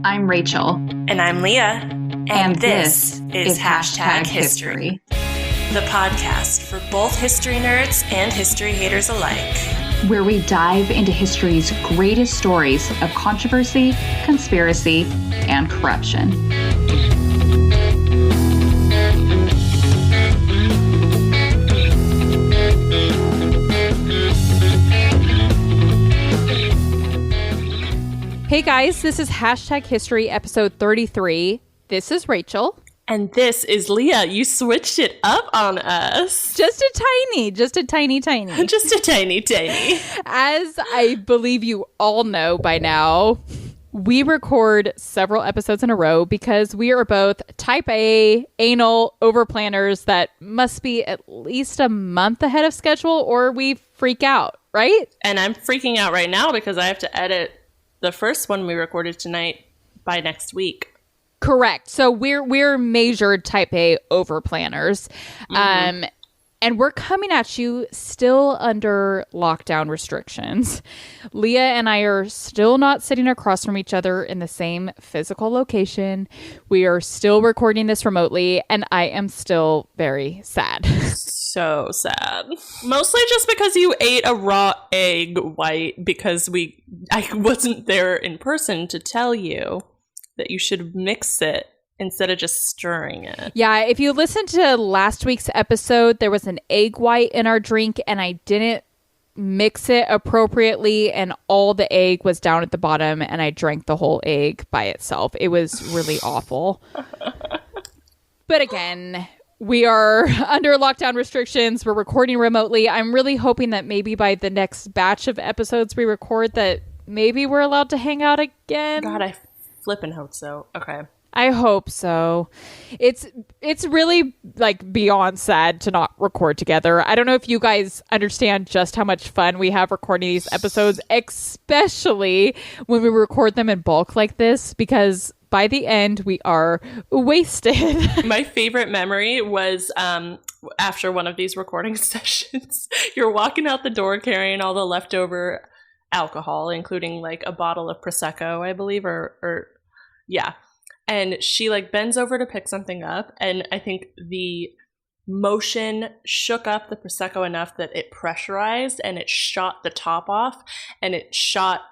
I'm Rachel. And I'm Leah. And this is Hashtag History, the podcast for both history nerds and history haters alike, where we dive into history's greatest stories of controversy, conspiracy, and corruption. Hey guys, this is Hashtag History episode 33. This is Rachel. And this is Leah. You switched it up on us. Just a tiny. Just a tiny. As I believe you all know by now, we record several episodes in a row because we are both type A, anal overplanners that must be at least a month ahead of schedule or we freak out, right? And I'm freaking out right now because I have to edit the first one we recorded tonight by next week. Correct. So we're measured type A overplanners. Mm-hmm. And we're coming at you still under lockdown restrictions. Leah and I are still not sitting across from each other in the same physical location. We are still recording this remotely, and I am still very sad. So sad. Mostly just because you ate a raw egg white because I wasn't there in person to tell you that you should mix it instead of just stirring it. Yeah, if you listened to last week's episode, there was an egg white in our drink and I didn't mix it appropriately and all the egg was down at the bottom and I drank the whole egg by itself. It was really awful. But again, we are under lockdown restrictions. We're recording remotely. I'm really hoping that maybe by the next batch of episodes we record that maybe we're allowed to hang out again. God, I flippin' hope so. Okay. I hope so. It's really like beyond sad to not record together. I don't know if you guys understand just how much fun we have recording these episodes, especially when we record them in bulk like this, because by the end we are wasted. My favorite memory was after one of these recording sessions, you're walking out the door carrying all the leftover alcohol, including like a bottle of Prosecco, I believe, or yeah. And she like bends over to pick something up. And I think the motion shook up the Prosecco enough that it pressurized and it shot the top off and it shot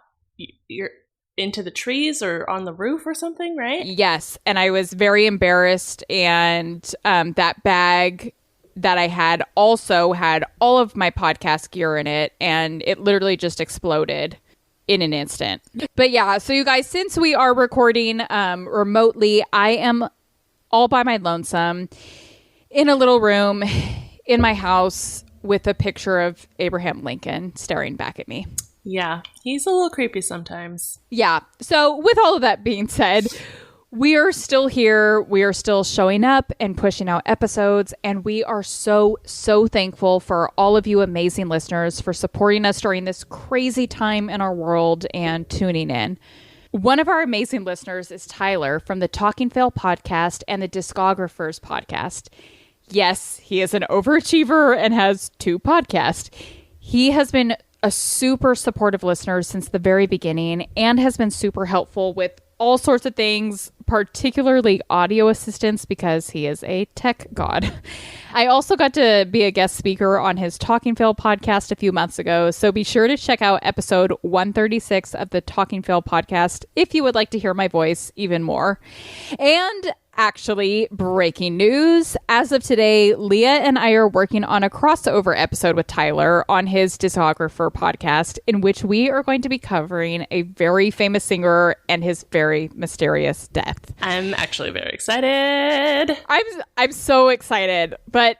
into the trees or on the roof or something, right? Yes. And I was very embarrassed. And that bag that I had also had all of my podcast gear in it. And it literally just exploded in an instant. But yeah, so you guys, since we are recording remotely, I am all by my lonesome in a little room in my house with a picture of Abraham Lincoln staring back at me. Yeah, he's a little creepy sometimes. Yeah. So with all of that being said, we are still here. We are still showing up and pushing out episodes. And we are so, so thankful for all of you amazing listeners for supporting us during this crazy time in our world and tuning in. One of our amazing listeners is Tyler from the Talking Fail podcast and the Discographers podcast. Yes, he is an overachiever and has 2 podcasts. He has been a super supportive listener since the very beginning and has been super helpful with all sorts of things, particularly audio assistance, because he is a tech god. I also got to be a guest speaker on his Talking Fail podcast a few months ago, so be sure to check out episode 136 of the Talking Fail podcast if you would like to hear my voice even more. And actually, breaking news. As of today, Leah and I are working on a crossover episode with Tyler on his Discographer podcast, in which we are going to be covering a very famous singer and his very mysterious death. I'm actually very excited. I'm so excited, but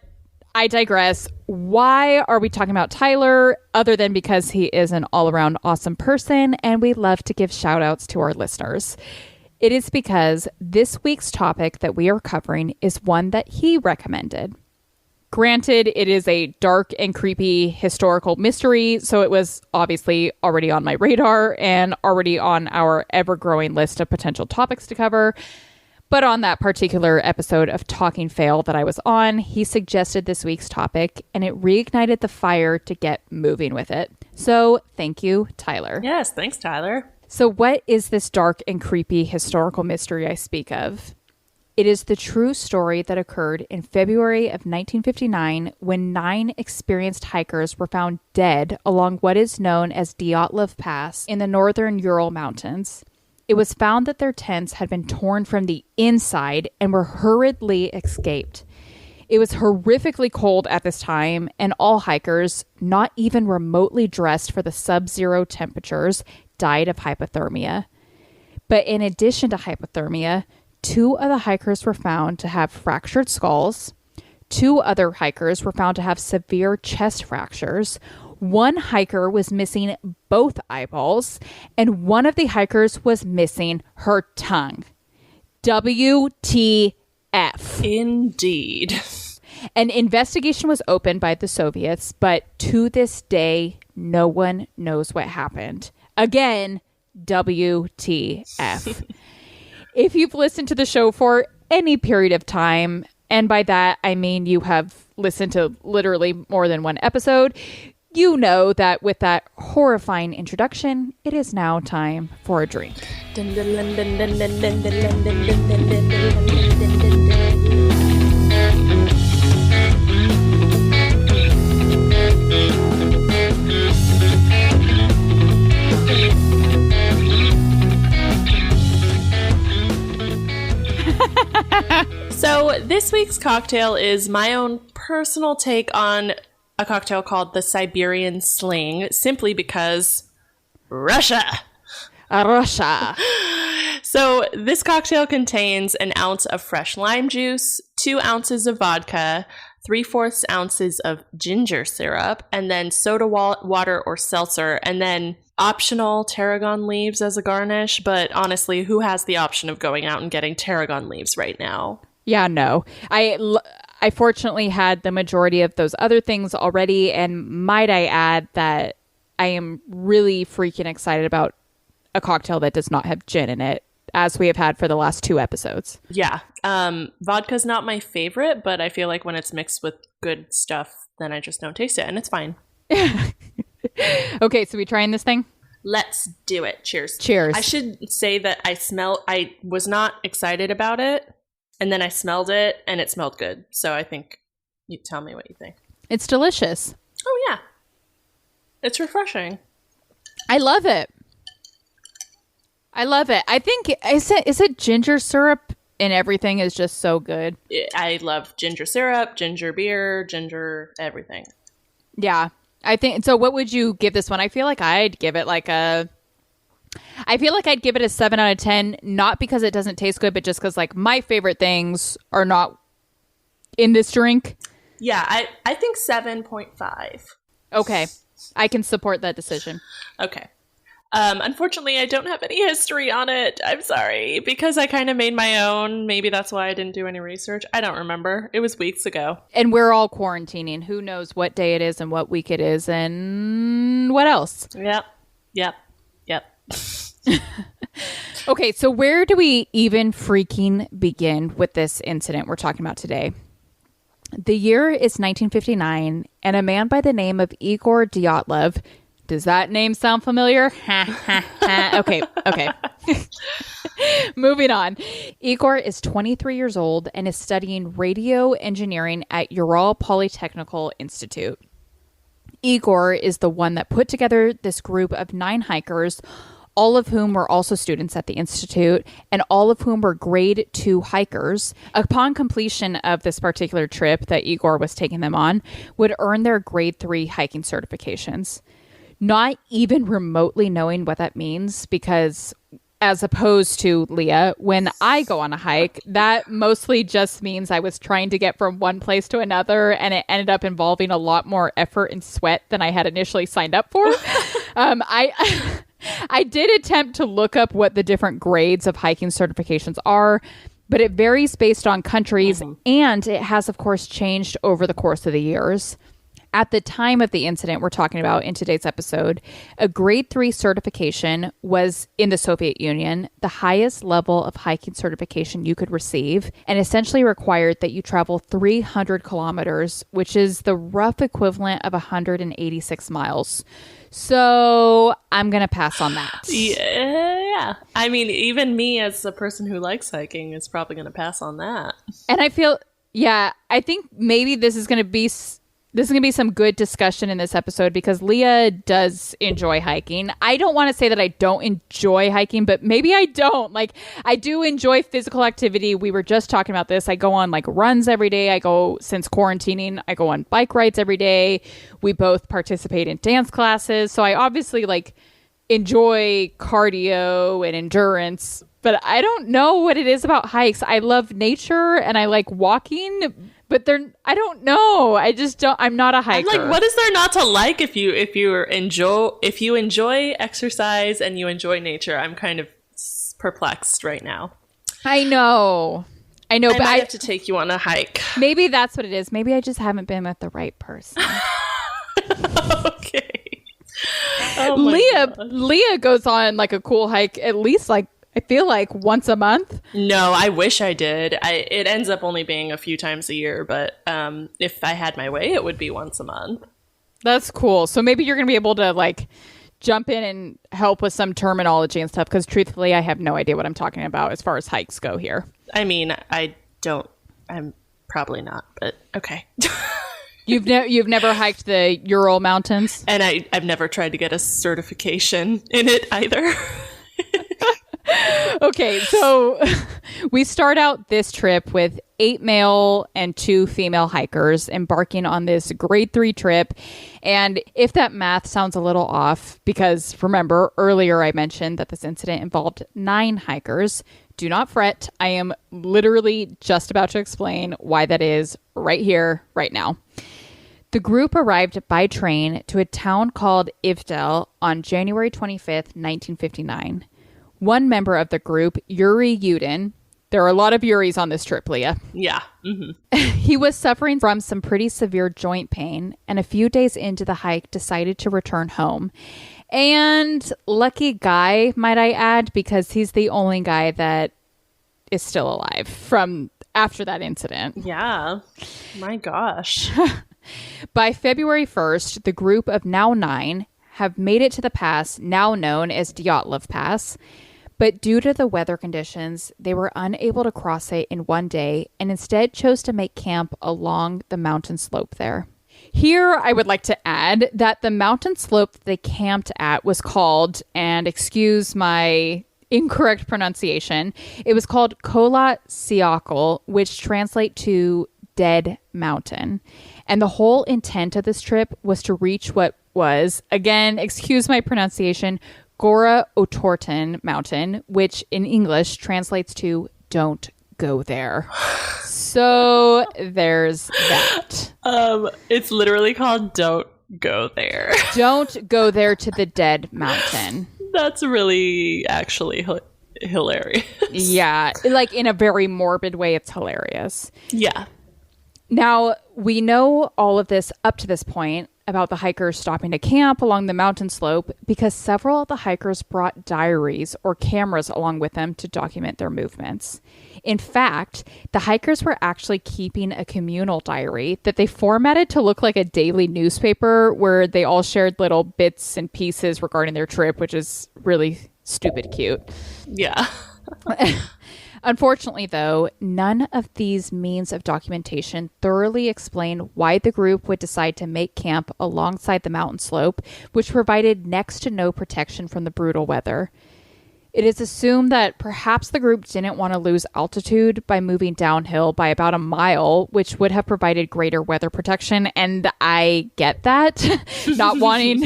I digress. Why are we talking about Tyler other than because he is an all-around awesome person and we love to give shout outs to our listeners? It is because this week's topic that we are covering is one that he recommended. Granted, it is a dark and creepy historical mystery, so it was obviously already on my radar and already on our ever-growing list of potential topics to cover. But on that particular episode of Talking Fail that I was on, he suggested this week's topic, and it reignited the fire to get moving with it. So thank you, Tyler. Yes, thanks, Tyler. So what is this dark and creepy historical mystery I speak of? It is the true story that occurred in February of 1959 when 9 experienced hikers were found dead along what is known as Dyatlov Pass in the northern Ural Mountains. It was found that their tents had been torn from the inside and were hurriedly escaped. It was horrifically cold at this time, and all hikers, not even remotely dressed for the sub-zero temperatures, died of hypothermia. But in addition to hypothermia, 2 of the hikers were found to have fractured skulls. 2 other hikers were found to have severe chest fractures. 1 hiker was missing both eyeballs, and 1 of the hikers was missing her tongue. WTF. Indeed. An investigation was opened by the Soviets, but to this day, no one knows what happened. Again, WTF. If you've listened to the show for any period of time, and by that I mean you have listened to literally more than one episode, you know that with that horrifying introduction, it is now time for a drink. So this week's cocktail is my own personal take on a cocktail called the Siberian Sling, simply because Russia. Russia. So this cocktail contains an ounce of fresh lime juice, 2 ounces of vodka, 3/4 ounces of ginger syrup, and then soda water or seltzer, and then optional tarragon leaves as a garnish. But honestly, who has the option of going out and getting tarragon leaves right now? Yeah, no. I fortunately had the majority of those other things already, and might I add that I am really freaking excited about a cocktail that does not have gin in it, as we have had for the last 2 episodes. Yeah. Vodka's not my favorite, but I feel like when it's mixed with good stuff, then I just don't taste it, and it's fine. Okay, so we trying this thing? Let's do it. Cheers. Cheers. I should say that I was not excited about it, and then I smelled it, and it smelled good. So I think you tell me what you think. It's delicious. Oh, yeah. It's refreshing. I love it. I think, is it ginger syrup and everything is just so good? I love ginger syrup, ginger beer, ginger everything. Yeah. I think, so what would you give this one? I feel like I'd give it a 7 out of 10, not because it doesn't taste good, but just because like my favorite things are not in this drink. Yeah, I think 7.5. Okay. I can support that decision. Okay. Unfortunately, I don't have any history on it. I'm sorry, because I kind of made my own. Maybe that's why I didn't do any research. I don't remember. It was weeks ago. And we're all quarantining. Who knows what day it is and what week it is and what else? Yep. Okay, so where do we even freaking begin with this incident we're talking about today? The year is 1959, and a man by the name of Igor Dyatlov. Does that name sound familiar? Okay. Moving on. Igor is 23 years old and is studying radio engineering at Ural Polytechnical Institute. Igor is the one that put together this group of 9 hikers, all of whom were also students at the institute, and all of whom were grade 2 hikers. Upon completion of this particular trip that Igor was taking them on, would earn their grade 3 hiking certifications. Not even remotely knowing what that means, because as opposed to Leah, when I go on a hike, that mostly just means I was trying to get from one place to another, and it ended up involving a lot more effort and sweat than I had initially signed up for. I did attempt to look up what the different grades of hiking certifications are, but it varies based on countries, and it has, of course, changed over the course of the years. At the time of the incident we're talking about in today's episode, a grade 3 certification was in the Soviet Union, the highest level of hiking certification you could receive, and essentially required that you travel 300 kilometers, which is the rough equivalent of 186 miles. So I'm going to pass on that. Yeah. I mean, even me as a person who likes hiking is probably going to pass on that. And I feel, I think maybe this is going to be some good discussion in this episode because Leah does enjoy hiking. I don't want to say that I don't enjoy hiking, but maybe I don't. Like, I do enjoy physical activity. We were just talking about this. I go on like runs every day. Since quarantining, I go on bike rides every day. We both participate in dance classes. So I obviously like enjoy cardio and endurance, but I don't know what it is about hikes. I love nature and I like walking, but I don't know. I'm not a hiker. I'm like, what is there not to like if you enjoy exercise and you enjoy nature? I'm kind of perplexed right now. I know, but I have to take you on a hike. Maybe that's what it is. Maybe I just haven't been with the right person. Okay. Oh Leah goes on like a cool hike at least like I feel like once a month. No, I wish I did. It ends up only being a few times a year, but if I had my way, it would be once a month. That's cool. So maybe you're going to be able to like jump in and help with some terminology and stuff because truthfully, I have no idea what I'm talking about as far as hikes go here. I mean, I'm probably not, but okay. You've never hiked the Ural Mountains? And I've never tried to get a certification in it either. Okay, so we start out this trip with 8 male and 2 female hikers embarking on this grade 3 trip. And if that math sounds a little off, because remember earlier I mentioned that this incident involved 9 hikers, do not fret. I am literally just about to explain why that is right here, right now. The group arrived by train to a town called Ivdel on January 25th, 1959. One member of the group, Yuri Yudin, there are a lot of Yuris on this trip, Leah. Yeah. Mm-hmm. He was suffering from some pretty severe joint pain, and a few days into the hike decided to return home. And lucky guy, might I add, because he's the only guy that is still alive from after that incident. Yeah. My gosh. By February 1st, the group of now 9 have made it to the pass now known as Dyatlov Pass. But due to the weather conditions, they were unable to cross it in one day and instead chose to make camp along the mountain slope there. Here, I would like to add that the mountain slope that they camped at was called, and excuse my incorrect pronunciation, it was called Kola Siakal, which translates to Dead Mountain. And the whole intent of this trip was to reach what was, again, excuse my pronunciation, Gora Otorten Mountain, which in English translates to don't go there. So there's that. It's literally called Don't Go There. Don't go there to the Dead Mountain. That's really actually hilarious. Yeah, like in a very morbid way, it's hilarious. Yeah. Now, we know all of this up to this point about the hikers stopping to camp along the mountain slope because several of the hikers brought diaries or cameras along with them to document their movements. In fact, the hikers were actually keeping a communal diary that they formatted to look like a daily newspaper where they all shared little bits and pieces regarding their trip, which is really stupid cute. Yeah. Unfortunately, though, none of these means of documentation thoroughly explain why the group would decide to make camp alongside the mountain slope, which provided next to no protection from the brutal weather. It is assumed that perhaps the group didn't want to lose altitude by moving downhill by about a mile, which would have provided greater weather protection. And I get that, not wanting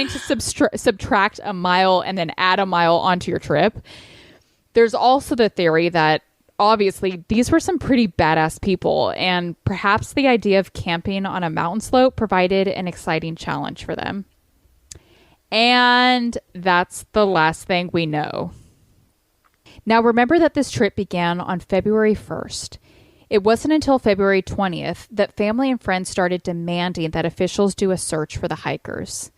to subtract a mile and then add a mile onto your trip. There's also the theory that obviously these were some pretty badass people, and perhaps the idea of camping on a mountain slope provided an exciting challenge for them. And that's the last thing we know. Now, remember that this trip began on February 1st. It wasn't until February 20th that family and friends started demanding that officials do a search for the hikers.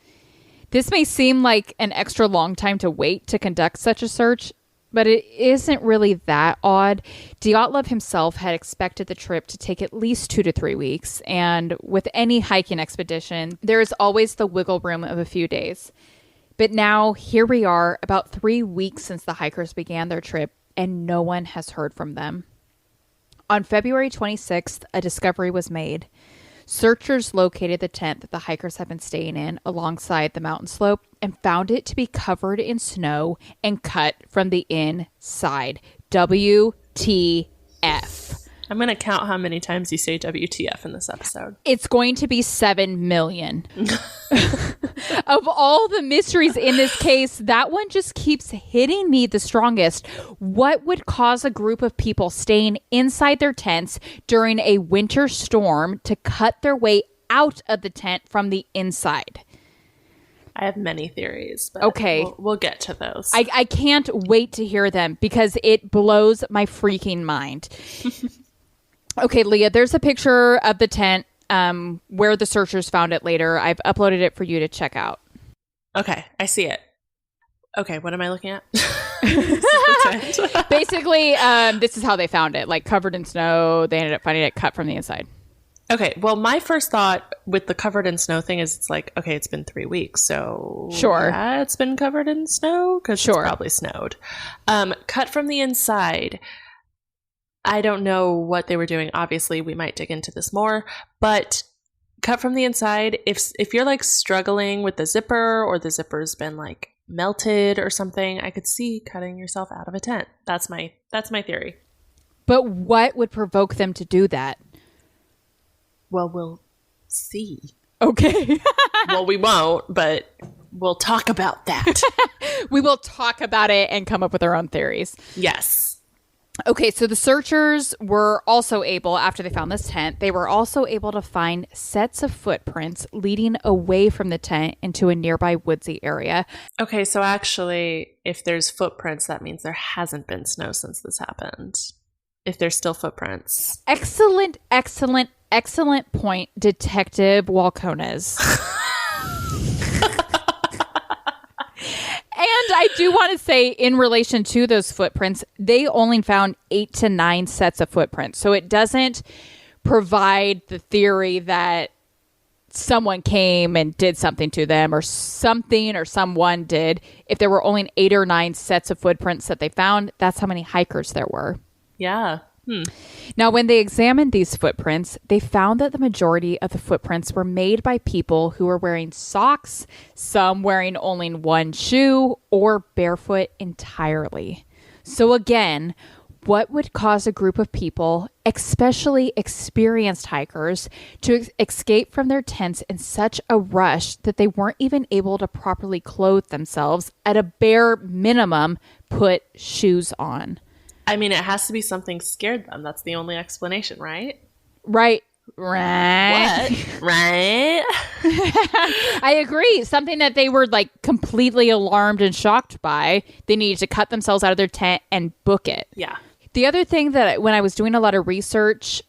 This may seem like an extra long time to wait to conduct such a search, but it isn't really that odd. Dyatlov himself had expected the trip to take at least 2 to 3 weeks, and with any hiking expedition, there is always the wiggle room of a few days. But now, here we are, about 3 weeks since the hikers began their trip, and no one has heard from them. On February 26th, a discovery was made. Searchers located the tent that the hikers had been staying in alongside the mountain slope and found it to be covered in snow and cut from the inside. WTF. I'm going to count how many times you say WTF in this episode. It's going to be 7 million. Of all the mysteries in this case, that one just keeps hitting me the strongest. What would cause a group of people staying inside their tents during a winter storm to cut their way out of the tent from the inside? I have many theories, but okay, we'll get to those. I can't wait to hear them because it blows my freaking mind. Okay, Leah, there's a picture of the tent where the searchers found it later. I've uploaded it for you to check out. Okay, I see it. Okay, what am I looking at? Basically, this is how they found it, like covered in snow. They ended up finding it cut from the inside. Okay, well, my first thought with the covered in snow thing is it's like, okay, it's been 3 weeks, so sure, yeah, it's been covered in snow because sure, it's probably snowed. Cut from the inside. I don't know what they were doing. Obviously, we might dig into this more, but cut from the inside. If you're like struggling with the zipper or the zipper's been like melted or something, I could see cutting yourself out of a tent. That's my theory. But what would provoke them to do that? Well, we'll see. Okay. Well, we won't, but we'll talk about that. We will talk about it and come up with our own theories. Yes. Okay, so the searchers were also able, after they found this tent, they were also able to find sets of footprints leading away from the tent into a nearby woodsy area. Okay, so actually, if there's footprints, that means there hasn't been snow since this happened. If there's still footprints. Excellent, excellent, excellent point, Detective Walcones. And I do want to say, in relation to those footprints, they only found 8 to 9 sets of footprints. So it doesn't provide the theory that someone came and did something to them or something or someone did. If there were only 8 or 9 sets of footprints that they found, that's how many hikers there were. Yeah. Now, when they examined these footprints, they found that the majority of the footprints were made by people who were wearing socks, some wearing only one shoe, or barefoot entirely. So again, what would cause a group of people, especially experienced hikers, to escape from their tents in such a rush that they weren't even able to properly clothe themselves, at a bare minimum, put shoes on? I mean, it has to be something scared them. That's the only explanation, right? Right. What? Right? I agree. Something that they were like completely alarmed and shocked by. They needed to cut themselves out of their tent and book it. Yeah. The other thing that when I was doing a lot of research,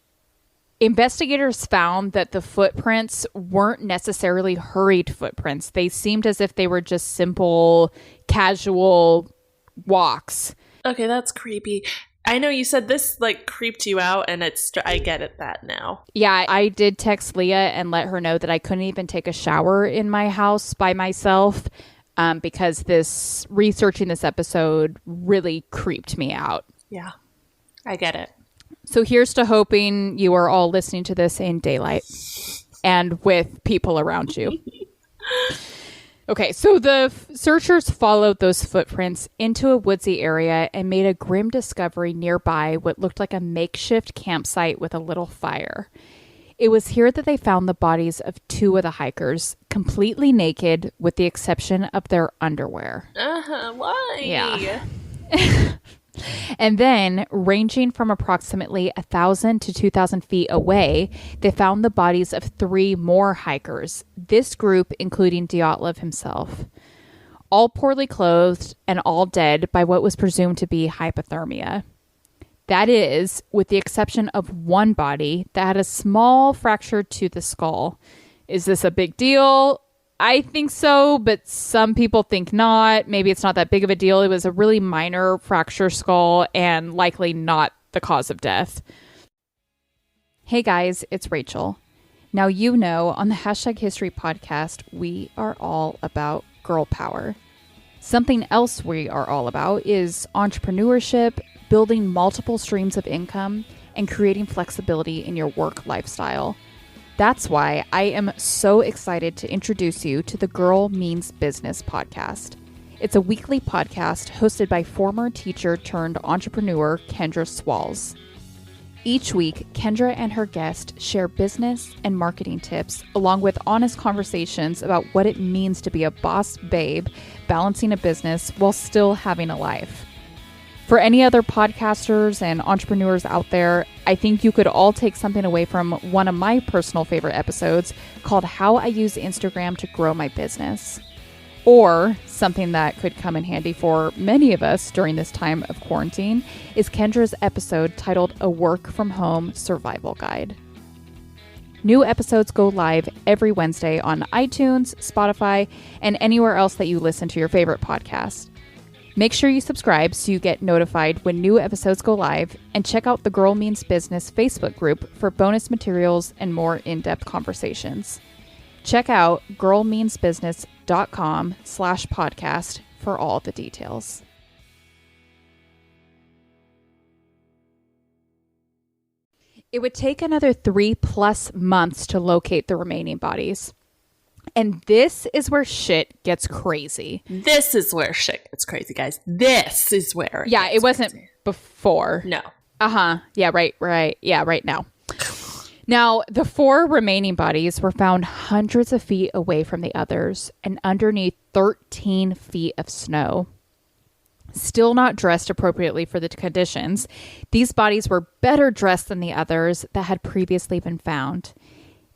investigators found that the footprints weren't necessarily hurried footprints. They seemed as if they were just simple, casual walks. Okay, that's creepy. I know you said this like creeped you out, and I get it that now. Yeah, I did text Leah and let her know that I couldn't even take a shower in my house by myself because researching this episode really creeped me out. Yeah, I get it. So here's to hoping you are all listening to this in daylight and with people around you. Okay, so the searchers followed those footprints into a woodsy area and made a grim discovery nearby what looked like a makeshift campsite with a little fire. It was here that they found the bodies of 2 of the hikers, completely naked with the exception of their underwear. Why? Yeah. And then, ranging from approximately 1,000 to 2,000 feet away, they found the bodies of 3 more hikers, this group including Dyatlov himself. All poorly clothed and all dead by what was presumed to be hypothermia. That is, with the exception of one body that had a small fracture to the skull. Is this a big deal? I think so, but some people think not. Maybe it's not that big of a deal. It was a really minor fracture skull and likely not the cause of death. Hey guys, it's Rachel. Now you know on the Hashtag History podcast, we are all about girl power. Something else we are all about is entrepreneurship, building multiple streams of income, and creating flexibility in your work lifestyle. That's why I am so excited to introduce you to the Girl Means Business podcast. It's a weekly podcast hosted by former teacher turned entrepreneur Kendra Swalls. Each week, Kendra and her guest share business and marketing tips along with honest conversations about what it means to be a boss babe balancing a business while still having a life. For any other podcasters and entrepreneurs out there, I think you could all take something away from one of my personal favorite episodes called How I Use Instagram to Grow My Business. Or something that could come in handy for many of us during this time of quarantine is Kendra's episode titled A Work From Home Survival Guide. New episodes go live every Wednesday on iTunes, Spotify, and anywhere else that you listen to your favorite podcast. Make sure you subscribe so you get notified when new episodes go live, and check out the Girl Means Business Facebook group for bonus materials and more in-depth conversations. Check out girlmeansbusiness.com/podcast for all the details. It would take another 3+ months to locate the remaining bodies. And this is where shit gets crazy. This is where shit gets crazy, guys. This is where it wasn't crazy. Before. No. Yeah, right. Yeah, right now. Now, the 4 remaining bodies were found hundreds of feet away from the others and underneath 13 feet of snow. Still not dressed appropriately for the conditions, these bodies were better dressed than the others that had previously been found.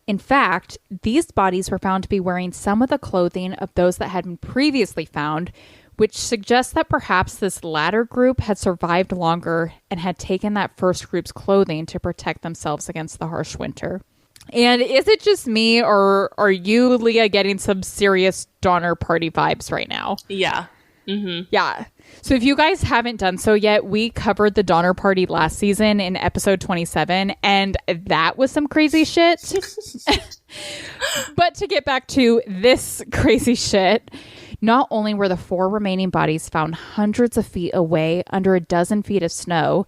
In fact, these bodies were found to be wearing some of the clothing of those that had been previously found, which suggests that perhaps this latter group had survived longer and had taken that first group's clothing to protect themselves against the harsh winter. And is it just me, or are you, Leah, getting some serious Donner Party vibes right now? Yeah. Mm-hmm. Yeah. So if you guys haven't done so yet, we covered the Donner Party last season in episode 27, and that was some crazy shit. But to get back to this crazy shit, not only were the 4 remaining bodies found hundreds of feet away under a dozen feet of snow,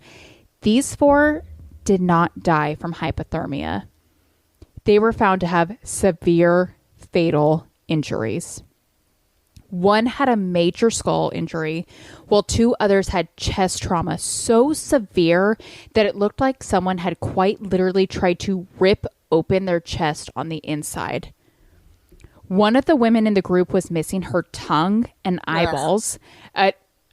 these 4 did not die from hypothermia. They were found to have severe, fatal injuries. One had a major skull injury, while 2 others had chest trauma so severe that it looked like someone had quite literally tried to rip open their chest on the inside. One of the women in the group was missing her tongue and eyeballs.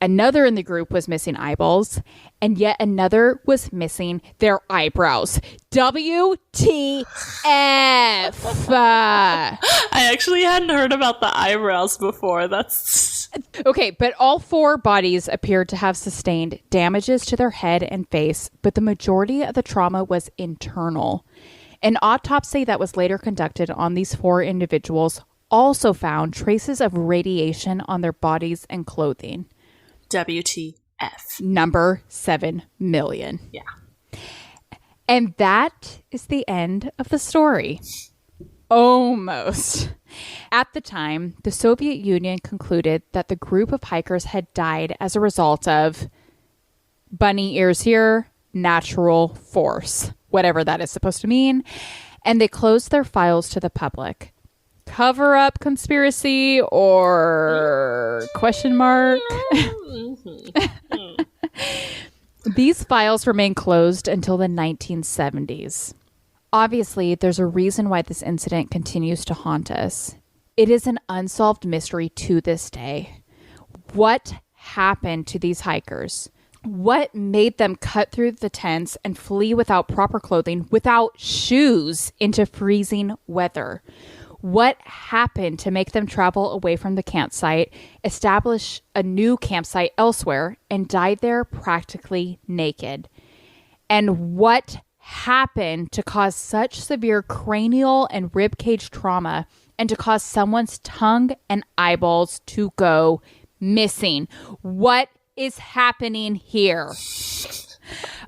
Another in the group was missing eyeballs, and yet another was missing their eyebrows. WTF! I actually hadn't heard about the eyebrows before. That's okay, but all 4 bodies appeared to have sustained damages to their head and face, but the majority of the trauma was internal. An autopsy that was later conducted on these 4 individuals also found traces of radiation on their bodies and clothing. WTF. Number 7 million. Yeah. And that is the end of the story. Almost. At the time, the Soviet Union concluded that the group of hikers had died as a result of bunny ears here, natural force, whatever that is supposed to mean, and they closed their files to the public. Cover up conspiracy or question mark? These files remain closed until the 1970s. Obviously, there's a reason why this incident continues to haunt us. It is an unsolved mystery to this day. What happened to these hikers? What made them cut through the tents and flee without proper clothing, without shoes, into freezing weather? What happened to make them travel away from the campsite, establish a new campsite elsewhere, and die there practically naked? And what happened to cause such severe cranial and ribcage trauma and to cause someone's tongue and eyeballs to go missing? What is happening here?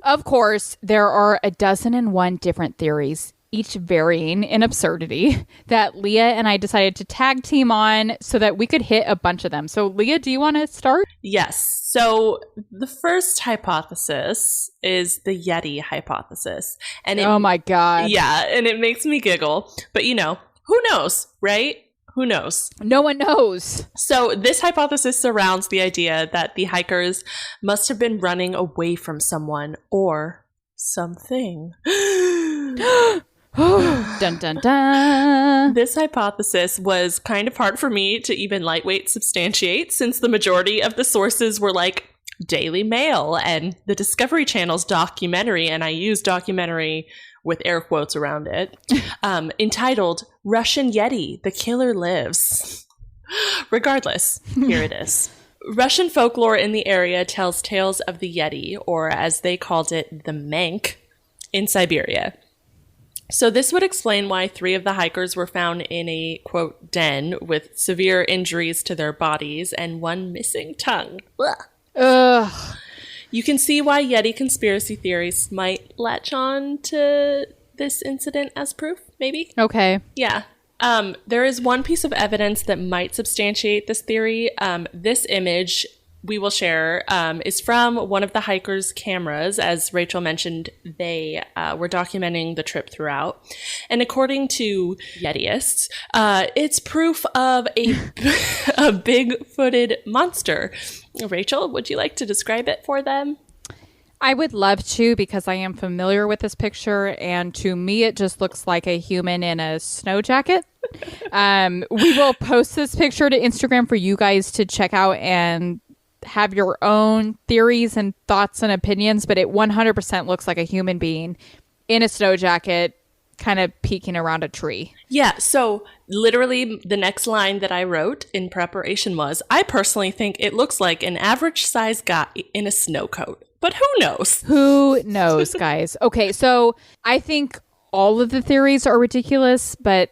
Of course, there are 101 different theories, each varying in absurdity, that Leah and I decided to tag team on so that we could hit a bunch of them. So, Leah, do you want to start? Yes. So the first hypothesis is the Yeti hypothesis. And oh my God. Yeah, and it makes me giggle. But, who knows, right? Who knows? No one knows. So this hypothesis surrounds the idea that the hikers must have been running away from someone or something. Dun, dun, dun. This hypothesis was kind of hard for me to even lightweight substantiate, since the majority of the sources were like Daily Mail and the Discovery Channel's documentary, and I use documentary with air quotes around it, entitled Russian Yeti, The Killer Lives. Regardless, here it is. Russian folklore in the area tells tales of the Yeti, or as they called it, the Mank, in Siberia. So this would explain why 3 of the hikers were found in a, quote, den with severe injuries to their bodies and 1 missing tongue. Ugh. You can see why Yeti conspiracy theories might latch on to this incident as proof, maybe? Okay. Yeah. There is one piece of evidence that might substantiate this theory. This image we will share is from one of the hikers' cameras. As Rachel mentioned, they were documenting the trip throughout. And according to Yetiists, it's proof of a big-footed monster. Rachel, would you like to describe it for them? I would love to, because I am familiar with this picture, and to me it just looks like a human in a snow jacket. We will post this picture to Instagram for you guys to check out and have your own theories and thoughts and opinions, but it 100% looks like a human being in a snow jacket kind of peeking around a tree. Yeah, so literally the next line that I wrote in preparation was, I personally think it looks like an average size guy in a snow coat. But who knows? Who knows, guys? Okay, so I think all of the theories are ridiculous, but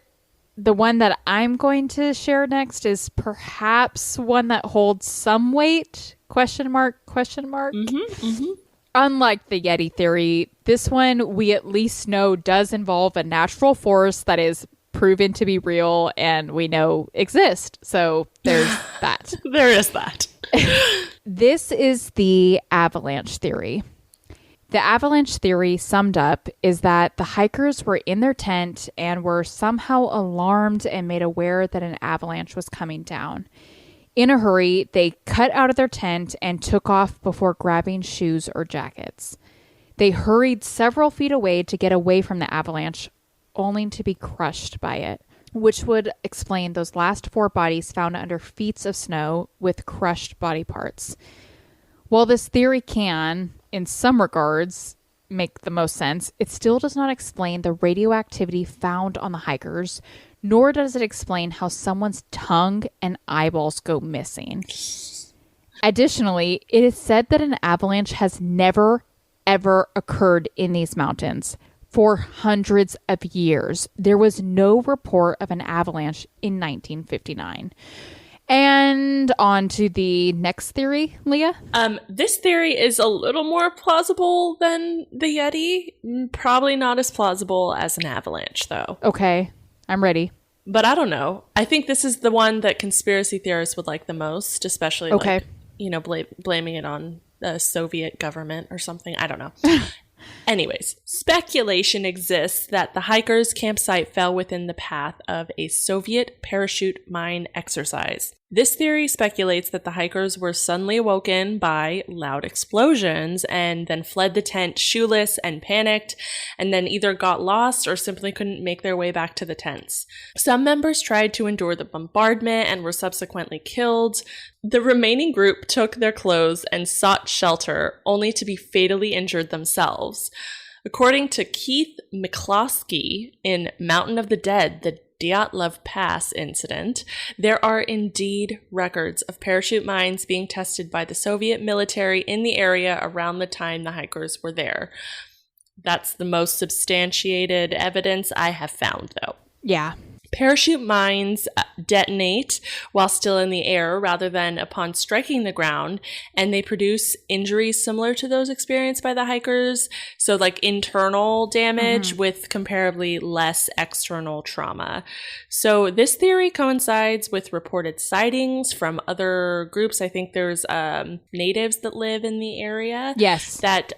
the one that I'm going to share next is perhaps one that holds some weight? Question mark? Mm-hmm, mm-hmm. Unlike the Yeti theory, this one we at least know does involve a natural force that is proven to be real and we know exist. So there's that. There is that. This is the avalanche theory. The avalanche theory, summed up, is that the hikers were in their tent and were somehow alarmed and made aware that an avalanche was coming down. In a hurry, they cut out of their tent and took off before grabbing shoes or jackets. They hurried several feet away to get away from the avalanche, only to be crushed by it, which would explain those last 4 bodies found under feet of snow with crushed body parts. While this theory can, in some regards, make the most sense, it still does not explain the radioactivity found on the hikers, nor does it explain how someone's tongue and eyeballs go missing. Additionally, it is said that an avalanche has never, ever occurred in these mountains. For hundreds of years, there was no report of an avalanche in 1959. And on to the next theory, Leah. This theory is a little more plausible than the Yeti. Probably not as plausible as an avalanche, though. Okay, I'm ready. But I don't know. I think this is the one that conspiracy theorists would like the most, especially blaming it on the Soviet government or something. I don't know. Anyways, speculation exists that the hikers' campsite fell within the path of a Soviet parachute mine exercise. This theory speculates that the hikers were suddenly awoken by loud explosions and then fled the tent shoeless and panicked, and then either got lost or simply couldn't make their way back to the tents. Some members tried to endure the bombardment and were subsequently killed. The remaining group took their clothes and sought shelter, only to be fatally injured themselves. According to Keith McCloskey in Mountain of the Dead, the Dyatlov Pass incident, there are indeed records of parachute mines being tested by the Soviet military in the area around the time the hikers were there. That's the most substantiated evidence I have found, though. Yeah. Parachute mines detonate while still in the air rather than upon striking the ground, and they produce injuries similar to those experienced by the hikers. So like internal damage with comparably less external trauma. So this theory coincides with reported sightings from other groups. I think there's natives that live in the area. Yes. That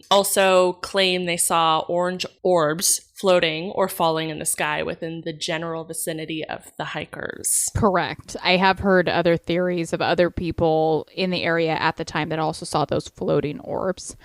also claim they saw orange orbs floating or falling in the sky within the general vicinity of the hikers. Correct. I have heard other theories of other people in the area at the time that also saw those floating orbs.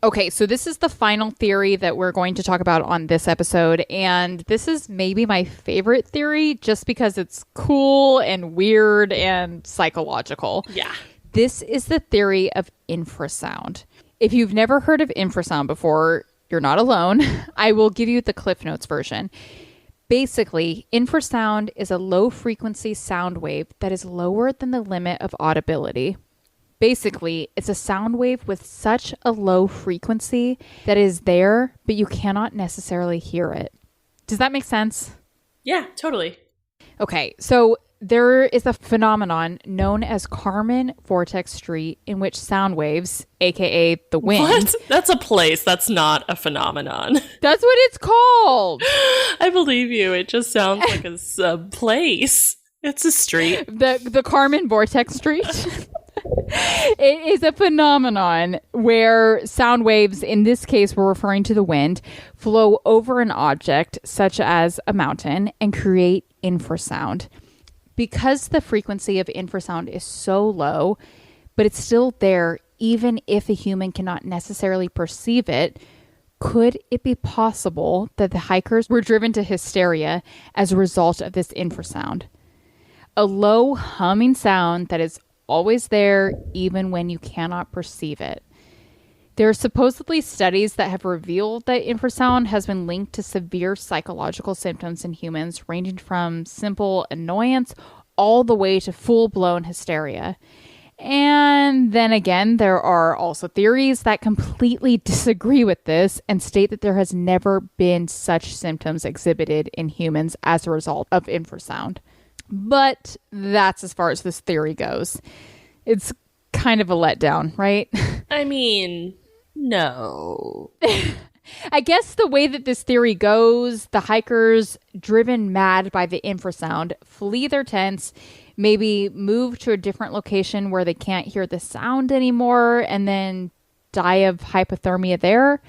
Okay, so this is the final theory that we're going to talk about on this episode, and this is maybe my favorite theory just because it's cool and weird and psychological. Yeah. This is the theory of infrasound. If you've never heard of infrasound before, you're not alone. I will give you the Cliff Notes version. Basically, infrasound is a low-frequency sound wave that is lower than the limit of audibility. Basically, it's a sound wave with such a low frequency that is there, but you cannot necessarily hear it. Does that make sense? Yeah, totally. Okay, so there is a phenomenon known as Kármán vortex street in which sound waves, aka the wind. What? That's a place. That's not a phenomenon. That's what it's called. I believe you. It just sounds like a place. It's a street. The Kármán vortex street. It is a phenomenon where sound waves, in this case we're referring to the wind, flow over an object such as a mountain and create infrasound. Because the frequency of infrasound is so low, but it's still there even if a human cannot necessarily perceive it, could it be possible that the hikers were driven to hysteria as a result of this infrasound? A low humming sound that is always there even when you cannot perceive it. There are supposedly studies that have revealed that infrasound has been linked to severe psychological symptoms in humans, ranging from simple annoyance all the way to full-blown hysteria. And then again, there are also theories that completely disagree with this and state that there has never been such symptoms exhibited in humans as a result of infrasound. But that's as far as this theory goes. It's kind of a letdown, right? I mean, no. I guess the way that this theory goes, the hikers, driven mad by the infrasound, flee their tents, maybe move to a different location where they can't hear the sound anymore, and then die of hypothermia there.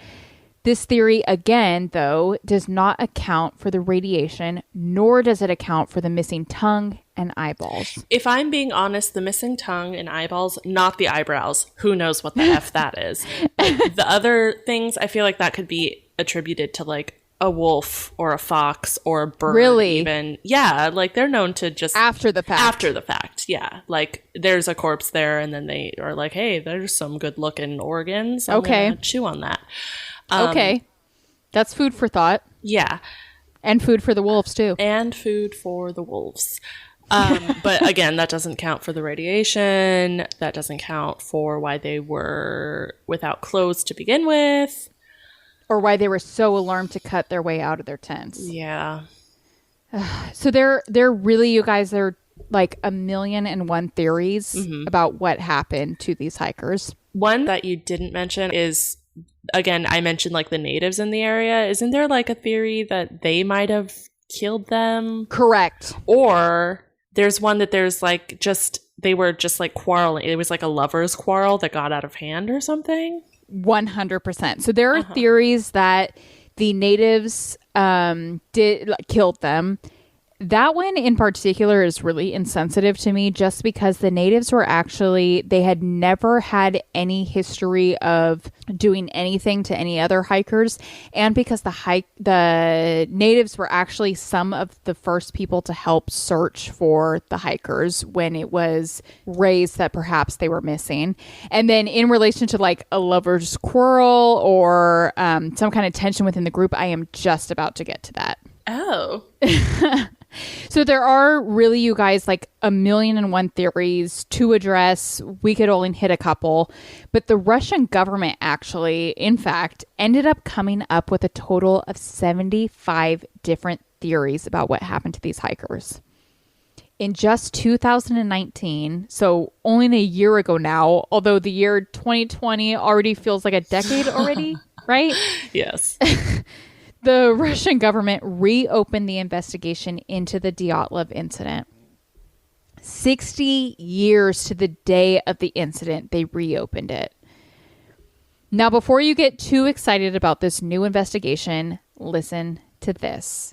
This theory, again, though, does not account for the radiation, nor does it account for the missing tongue and eyeballs. If I'm being honest, the missing tongue and eyeballs, not the eyebrows. Who knows what the F that is. But the other things, I feel like that could be attributed to like a wolf or a fox or a bird. Really? Even. Yeah, like they're known to just... After the fact. After the fact, yeah. Like there's a corpse there and then they are like, hey, there's some good looking organs. I'm gonna chew on that. Okay. That's food for thought. Yeah. And food for the wolves, too. And food for the wolves. But again, that doesn't count for the radiation. That doesn't count for why they were without clothes to begin with. Or why they were so alarmed to cut their way out of their tents. Yeah. So they're really, you guys, they're like 1,000,001 theories about what happened to these hikers. One that you didn't mention is... Again, I mentioned like the natives in the area. Isn't there like a theory that they might have killed them? Correct. Or there's one that there's like they were just like quarreling. It was like a lover's quarrel that got out of hand or something. 100%. So there are theories that the natives killed them. That one in particular is really insensitive to me just because the natives were they had never had any history of doing anything to any other hikers. And because the natives were actually some of the first people to help search for the hikers when it was raised that perhaps they were missing. And then in relation to like a lover's quarrel or some kind of tension within the group, I am just about to get to that. Oh. So there are really, you guys, like 1,000,001 theories to address. We could only hit a couple. But the Russian government actually, in fact, ended up coming up with a total of 75 different theories about what happened to these hikers. In just 2019, so only a year ago now, although the year 2020 already feels like a decade already, right? Yes. The Russian government reopened the investigation into the Dyatlov incident. 60 years to the day of the incident, they reopened it. Now, before you get too excited about this new investigation, listen to this.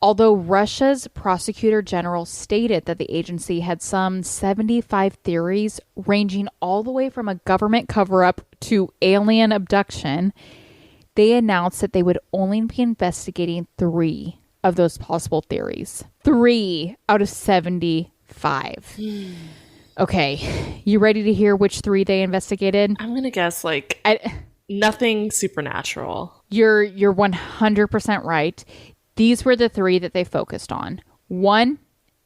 Although Russia's prosecutor general stated that the agency had some 75 theories ranging all the way from a government cover-up to alien abduction, they announced that they would only be investigating 3 of those possible theories. 3 out of 75. Okay, you ready to hear which 3 they investigated? I'm going to guess nothing supernatural. You're 100% right. These were the 3 that they focused on. 1,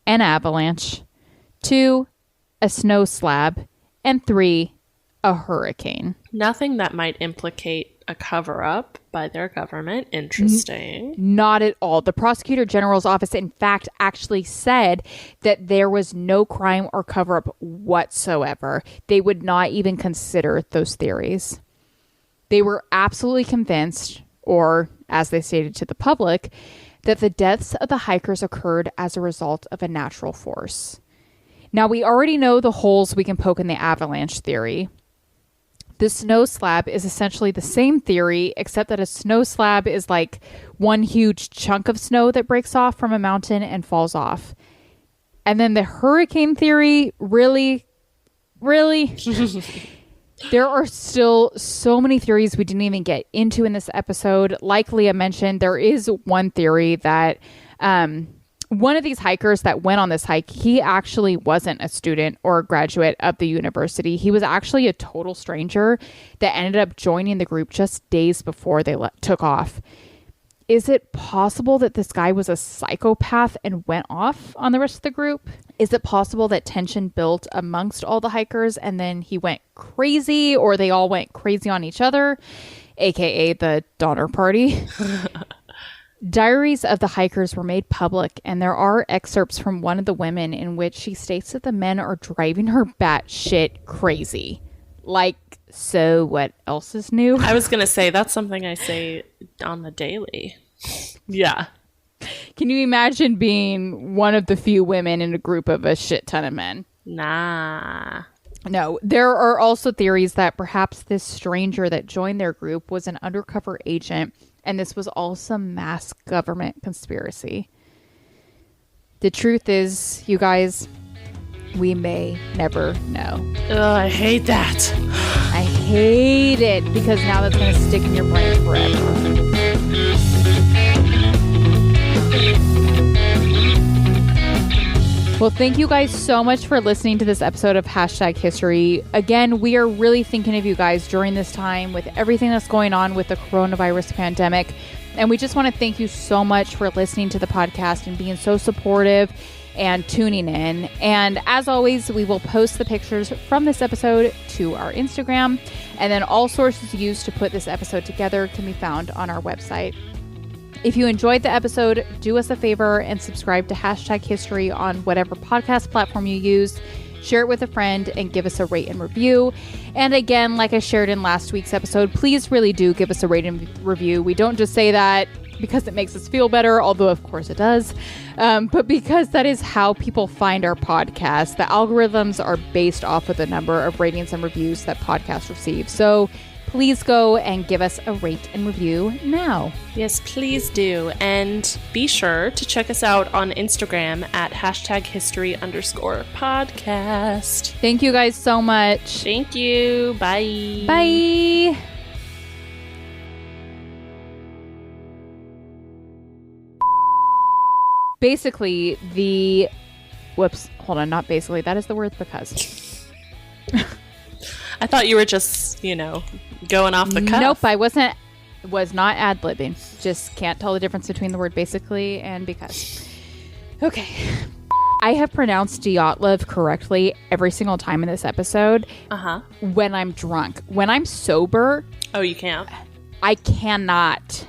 an avalanche. 2, a snow slab. And 3, a hurricane. Nothing that might implicate a cover-up by their government. Interesting. Not at all. The prosecutor general's office, in fact, actually said that there was no crime or cover-up whatsoever. They would not even consider those theories. They were absolutely convinced, or as they stated to the public, that the deaths of the hikers occurred as a result of a natural force. Now, we already know the holes we can poke in the avalanche theory. The snow slab is essentially the same theory, except that a snow slab is like one huge chunk of snow that breaks off from a mountain and falls off. And then the hurricane theory, really? There are still so many theories we didn't even get into in this episode. Like Leah mentioned, there is one theory that one of these hikers that went on this hike, he actually wasn't a student or a graduate of the university. He was actually a total stranger that ended up joining the group just days before they took off. Is it possible that this guy was a psychopath and went off on the rest of the group? Is it possible that tension built amongst all the hikers and then he went crazy, or they all went crazy on each other, aka the Donner Party? Diaries of the hikers were made public, and there are excerpts from one of the women in which she states that the men are driving her batshit crazy. Like, so what else is new? I was going to say, that's something I say on the daily. Yeah. Can you imagine being one of the few women in a group of a shit ton of men? Nah. No, there are also theories that perhaps this stranger that joined their group was an undercover agent, and this was all some mass government conspiracy. The truth is, you guys, we may never know. Ugh, I hate that. I hate it, because now that's going to stick in your brain forever. Well, thank you guys so much for listening to this episode of #History. Again, we are really thinking of you guys during this time with everything that's going on with the coronavirus pandemic. And we just want to thank you so much for listening to the podcast and being so supportive and tuning in. And as always, we will post the pictures from this episode to our Instagram. And then all sources used to put this episode together can be found on our website. If you enjoyed the episode, do us a favor and subscribe to #History on whatever podcast platform you use. Share it with a friend and give us a rate and review. And again, like I shared in last week's episode, please really do give us a rate and review. We don't just say that because it makes us feel better, although of course it does, but because that is how people find our podcast. The algorithms are based off of the number of ratings and reviews that podcasts receive. So please go and give us a rate and review now. Yes, please do. And be sure to check us out on Instagram at #history_podcast. Thank you guys so much. Thank you. Bye. Bye. Basically, not basically. That is the word because. I thought you were just, going off the cuff. Nope, I was not ad-libbing. Just can't tell the difference between the word basically and because. Okay. I have pronounced Dyatlov correctly every single time in this episode. When I'm drunk. When I'm sober. Oh, you can't? I cannot.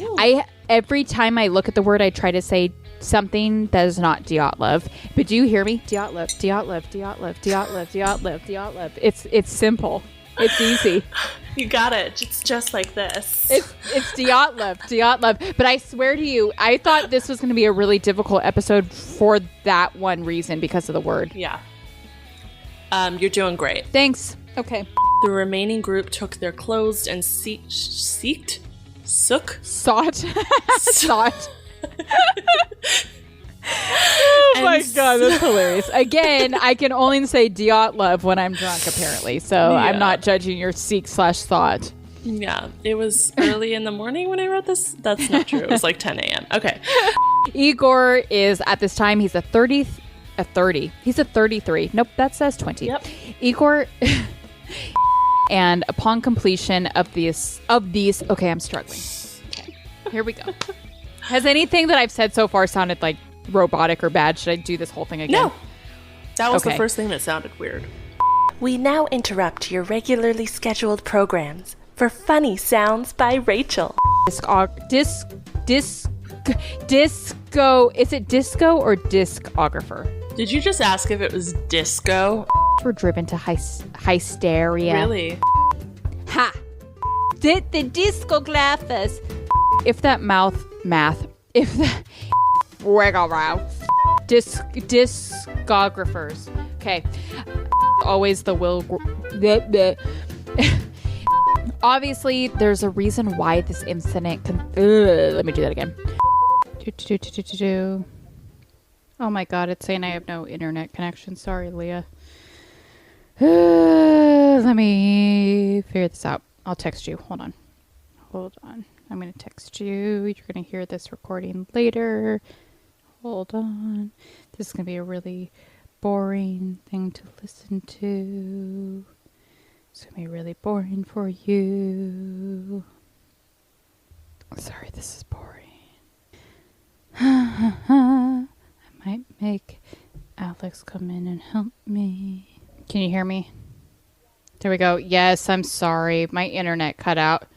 Ooh. Every time I look at the word, I try to say something that is not Dyatlov. But do you hear me? Dyatlov, Dyatlov, Dyatlov, Dyatlov, Dyatlov, Dyatlov. It's simple. It's easy. You got it. It's just like this. It's Dyatlov, Dyatlov. But I swear to you, I thought this was going to be a really difficult episode for that one reason, because of the word. Yeah. You're doing great. Thanks. Okay. The remaining group took their clothes and sought. Oh my god, that's hilarious. Again, I can only say Dyatlov when I'm drunk, apparently. So yeah. I'm not judging your seek/thought. Yeah, it was early in the morning when I wrote this. That's not true. It was like 10 a.m. Okay. Igor is, at this time, he's a 30. He's a 33. Nope, that says 20. Yep. Igor... And upon completion of these... Okay, I'm struggling. Okay, here we go. Has anything that I've said so far sounded like robotic or bad? Should I do this whole thing again? No. That was the first thing that sounded weird. We now interrupt your regularly scheduled programs for Funny Sounds by Rachel. Disco. Is it disco or discographer? Did you just ask if it was disco? We're driven to hysteria. Really? Ha! Did the discographers. If that if the discographers. Okay. Always the will. Obviously, there's a reason why this incident let me do that again. Oh my god, it's saying I have no internet connection. Sorry, Leah. Let me figure this out. I'll text you. Hold on. I'm going to text you. You're going to hear this recording later. Hold on. This is going to be a really boring thing to listen to. It's going to be really boring for you. Sorry, this is boring. I might make Alex come in and help me. Can you hear me? There we go. Yes, I'm sorry. My internet cut out.